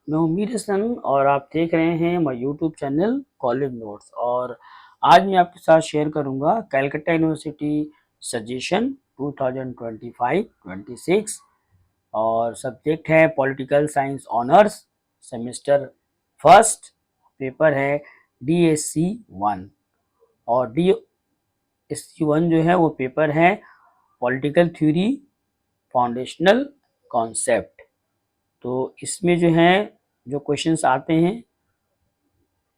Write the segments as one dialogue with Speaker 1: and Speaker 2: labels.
Speaker 1: मैं हूँ मीर हसन और आप देख रहे हैं my YouTube channel college notes. और आज मैं आपके साथ शेयर करूंगा कैलकाटा यूनिवर्सिटी सजेशन 2025-26 और सब्जेक्ट है political science honours semester first. Paper है DSC 1 और DSC 1 जो है वो पेपर है पॉलिटिकल थ्योरी फाउंडेशनल कॉन्सेप्ट। तो इसमें जो है जो क्वेश्चंस आते हैं,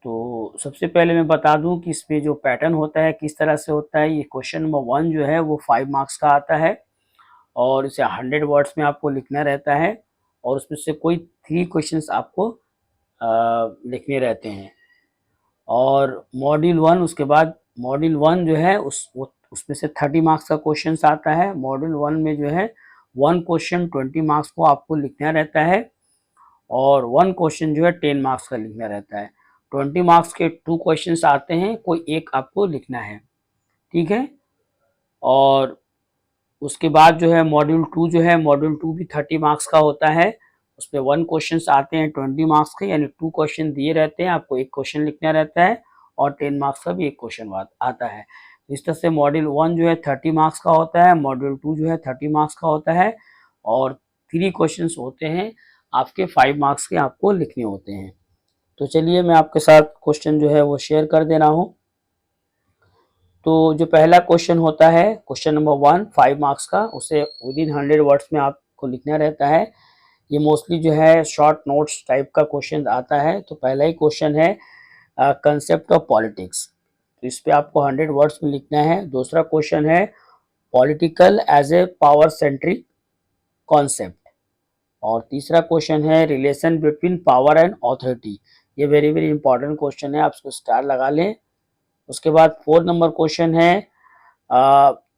Speaker 1: तो सबसे पहले मैं बता दूं कि इसमें जो पैटर्न होता है किस तरह से होता है। ये क्वेश्चन नंबर 1 जो है वो 5 मार्क्स का आता है और इसे 100 वर्ड्स में आपको लिखना रहता है और उसमें से कोई 3 क्वेश्चंस आपको लिखने रहते हैं। और मॉड्यूल 1 उसके बाद मॉड्यूल 1 जो है उसमें से 30 मार्क्स का क्वेश्चन आता है। मॉड्यूल 1 में जो है 1 क्वेश्चन 20 मार्क्स को आपको लिखना रहता है और 1 क्वेश्चन जो है 10 मार्क्स का लिखना रहता है। 20 मार्क्स के 2 क्वेश्चंस आते हैं, कोई एक आपको लिखना है, ठीक है। और उसके बाद जो है मॉड्यूल 2 जो है मॉड्यूल 2 भी 30 मार्क्स का होता है। उसमें 1 क्वेश्चंस आते हैं 20 मार्क्स के, यानी 2 क्वेश्चन दिए रहते हैं, आपको एक क्वेश्चन लिखना रहता है और 10 मार्क्स का भी एक क्वेश्चन आता है। इस तरह से मॉड्यूल 1 जो है 30 मार्क्स का होता है, मॉड्यूल 2 जो है 30 मार्क्स का होता है और 3 क्वेश्चंस होते हैं आपके 5 मार्क्स के, आपको लिखने होते हैं। तो चलिए मैं आपके साथ क्वेश्चन जो है वो शेयर कर दे रहा हूँ। तो जो पहला क्वेश्चन होता है क्वेश्चन नंबर 1 5 मार्क्स का, उसे विदिन 100 वर्ड्स में आपको लिखना रहता है। ये मोस्टली जो है शॉर्ट नोट्स टाइप का क्वेश्चन आता है। तो पहला ही क्वेश्चन है कंसेप्ट ऑफ पॉलिटिक्स, तो इस पे आपको 100 वर्ड्स में लिखना है। दूसरा क्वेश्चन है political as a power centric concept और तीसरा क्वेश्चन है relation between power and authority. ये वेरी वेरी इंपॉर्टेंट क्वेश्चन है, आप इसको स्टार लगा लें। उसके बाद 4 नंबर क्वेश्चन है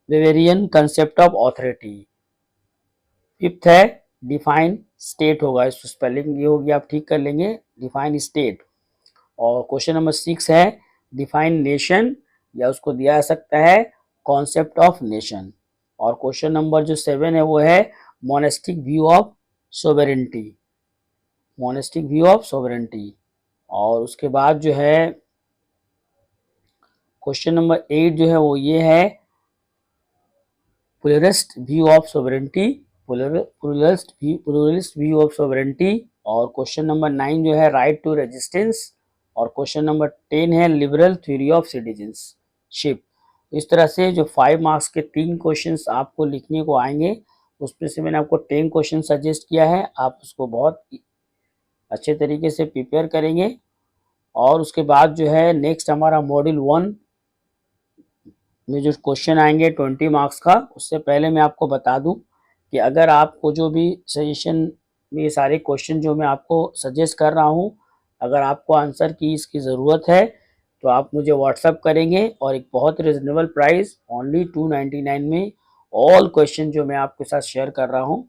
Speaker 1: वेवेरियन कंसेप्ट ऑफ ऑथोरिटी। फिफ्थ है डिफाइन स्टेट, होगा इसको स्पेलिंग ये होगी, आप ठीक कर लेंगे, डिफाइन स्टेट। और क्वेश्चन नंबर 6 है डिफाइन नेशन, या उसको दिया जा सकता है कॉन्सेप्ट ऑफ नेशन। और क्वेश्चन नंबर जो 7 है वो है monistic view of sovereignty, monistic view of sovereignty. और उसके बाद जो है क्वेश्चन नंबर 8 जो है वो ये है pluralist view of sovereignty, pluralist view of sovereignty. और क्वेश्चन नंबर 9 जो है राइट टू रेजिस्टेंस। और क्वेश्चन नंबर 10 है लिबरल थ्योरी ऑफ सिटीजनशिप। इस तरह से जो 5 मार्क्स के 3 क्वेश्चंस आपको लिखने को आएंगे, उसमें से मैंने आपको 10 क्वेश्चन सजेस्ट किया है, आप उसको बहुत अच्छे तरीके से प्रिपेयर करेंगे। और उसके बाद जो है नेक्स्ट हमारा मॉड्यूल 1 में जो क्वेश्चन आएंगे 20 मार्क्स का, उससे पहले मैं आपको बता दूं कि अगर आपको जो भी सजेशन में ये सारे क्वेश्चन जो मैं आपको सजेस्ट कर रहा हूं, अगर आपको आंसर की इसकी ज़रूरत है तो आप मुझे व्हाट्सअप करेंगे और एक बहुत रिजनेबल प्राइस ओनली 299 में ऑल क्वेश्चन जो मैं आपके साथ शेयर कर रहा हूँ,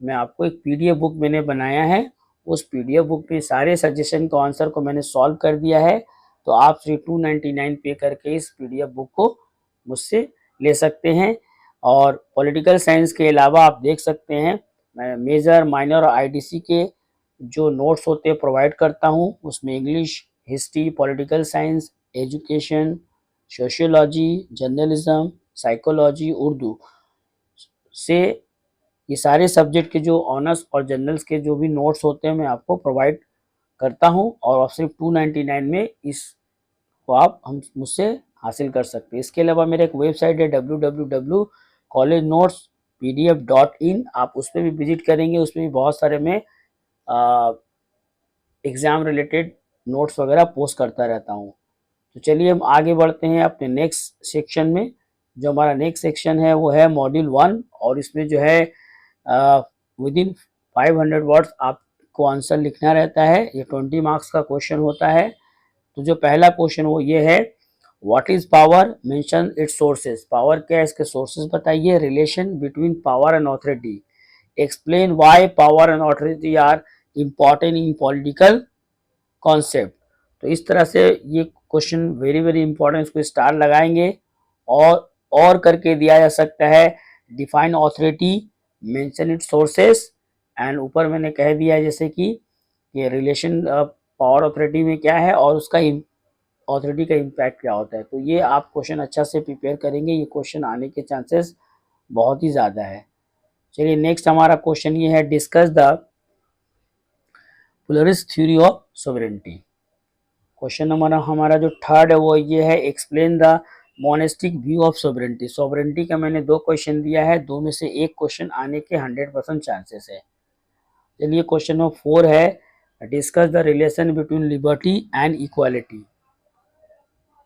Speaker 1: मैं आपको एक PDF बुक मैंने बनाया है, उस PDF बुक में सारे सजेशन का आंसर को मैंने सॉल्व कर दिया है। तो आप सिर्फ 299 पे करके इस PDF बुक को मुझसे ले सकते हैं। और पॉलिटिकल साइंस के अलावा आप देख सकते हैं मैं मेजर माइनर और IDC के जो नोट्स होते हैं प्रोवाइड करता हूँ, उसमें English, history, political science, education, sociology, journalism, psychology, Urdu से ये सारे सब्जेक्ट के जो ऑनर्स और जनरल्स के जो भी नोट्स होते हैं मैं आपको प्रोवाइड करता हूँ और आप सिर्फ 299 में इसको आप हम मुझसे हासिल कर सकते हैं। इसके अलावा मेरा एक वेबसाइट है www.collegenotes.pdf.in, आप उस पर भी विजिट करेंगे, उसमें भी बहुत सारे मैं एग्ज़ाम रिलेटेड नोट्स वगैरह पोस्ट करता रहता हूँ। तो चलिए हम आगे बढ़ते हैं अपने नेक्स्ट सेक्शन में। जो हमारा नेक्स्ट सेक्शन है वो है मॉड्यूल 1 और इसमें जो है विदिन 500 वर्ड्स आपको आंसर लिखना रहता है। ये 20 मार्क्स का क्वेश्चन होता है। तो जो पहला क्वेश्चन वो ये है what is power, mention its sources. Power क्या है, इसके सोर्सेज बताइए। Relation between power and authority, explain why power and authority are important in political concept. तो इस तरह से ये क्वेश्चन वेरी वेरी इंपॉर्टेंट, इसको स्टार लगाएंगे। और करके दिया जा सकता है define authority, mention it sources, and ऊपर मैंने कह दिया है जैसे कि कि रिलेशन पावर ऑथोरिटी में क्या है और उसका ऑथोरिटी का इम्पैक्ट क्या होता है। तो ये आप क्वेश्चन अच्छा से प्रिपेयर करेंगे, ये क्वेश्चन आने के चांसेस बहुत ही ज़्यादा है। चलिए नेक्स्ट हमारा क्वेश्चन ये है, discuss the pluralist theory of sovereignty. Question number हमारा जो थर्ड है वो ये है, explain the monistic view of sovereignty. Sovereignty का मैंने दो क्वेश्चन दिया है, दो में से एक क्वेश्चन आने के 100% चांसेस है। चलिए क्वेश्चन नंबर 4 है, discuss the relation between liberty and equality.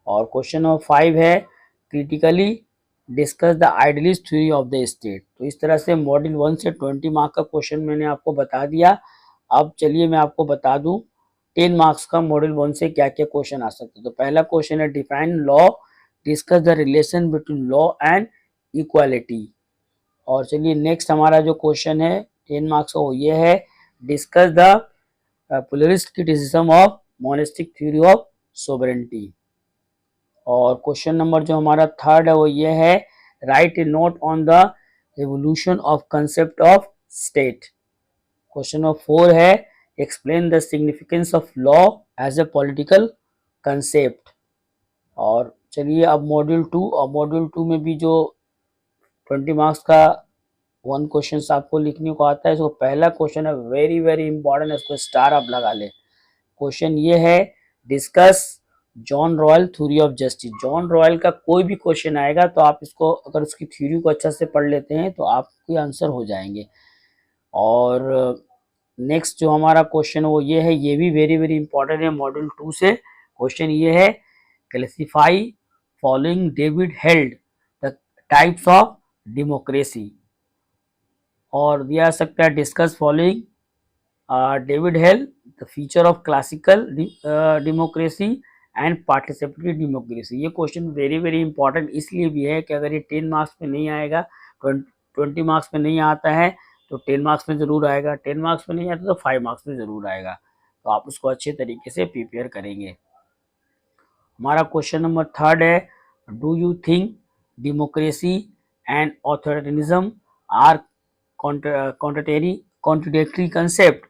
Speaker 1: और क्वेश्चन नंबर 5 है, critically discuss the idealist theory of the state. तो इस तरह से मॉड्यूल 1 से 20 मार्क का क्वेश्चन मैंने आपको बता दिया। अब चलिए मैं आपको बता दूं 10 मार्क्स का मॉड्यूल 1 से क्या क्या क्वेश्चन आ सकते हैं। तो पहला क्वेश्चन है, define law, discuss the relation between law and equality. और चलिए नेक्स्ट हमारा जो क्वेश्चन है 10 मार्क्स का वो ये है, discuss the pluralist criticism of monistic theory of sovereignty. और क्वेश्चन नंबर जो हमारा थर्ड है वो ये है, write a note on the evolution of concept of state. Question number 4 है, explain the significance of law as a political concept. और चलिए अब मॉड्यूल 2, और मॉड्यूल 2 में भी जो 20 मार्क्स का 1 क्वेश्चन आपको लिखने को आता है, तो पहला क्वेश्चन है वेरी वेरी इंपॉर्टेंट, इसको स्टार आप लगा ले। क्वेश्चन ये है, discuss John royal theory of justice. John royal का कोई भी क्वेश्चन आएगा तो आप इसको अगर उसकी थ्योरी को अच्छा से पढ़ लेते हैं तो आपके आंसर हो जाएंगे। और नेक्स्ट जो हमारा क्वेश्चन वो ये है, ये भी वेरी वेरी इंपॉर्टेंट है मॉड्यूल 2 से। क्वेश्चन ये है, classify following David held the types of democracy. और दिया सकता है, discuss following David hello the feature of classical democracy and participatory democracy. ये क्वेश्चन वेरी वेरी इंपॉर्टेंट इसलिए भी है कि अगर ये 10 मार्क्स में नहीं आएगा, 20 मार्क्स में नहीं आता है तो 10 मार्क्स में ज़रूर आएगा, 10 मार्क्स में नहीं आता तो 5 मार्क्स में ज़रूर आएगा। तो आप उसको अच्छे तरीके से प्रिपेयर करेंगे। हमारा क्वेश्चन नंबर थर्ड है, do you think democracy and authoritarianism are contradictory concept,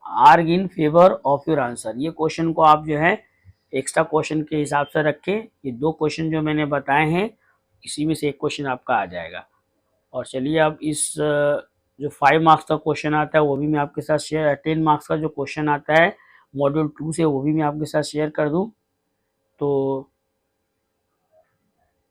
Speaker 1: argue in favour of your answer. ये क्वेश्चन को आप जो है एक्स्ट्रा क्वेश्चन के हिसाब से रखें। ये दो क्वेश्चन जो मैंने बताए हैं इसी में से एक क्वेश्चन आपका आ जाएगा। और चलिए अब इस जो 5 मार्क्स का क्वेश्चन आता है वो भी मैं आपके साथ शेयर, 10 मार्क्स का जो क्वेश्चन आता है मॉड्यूल 2 से वो भी मैं आपके साथ शेयर कर दूं। तो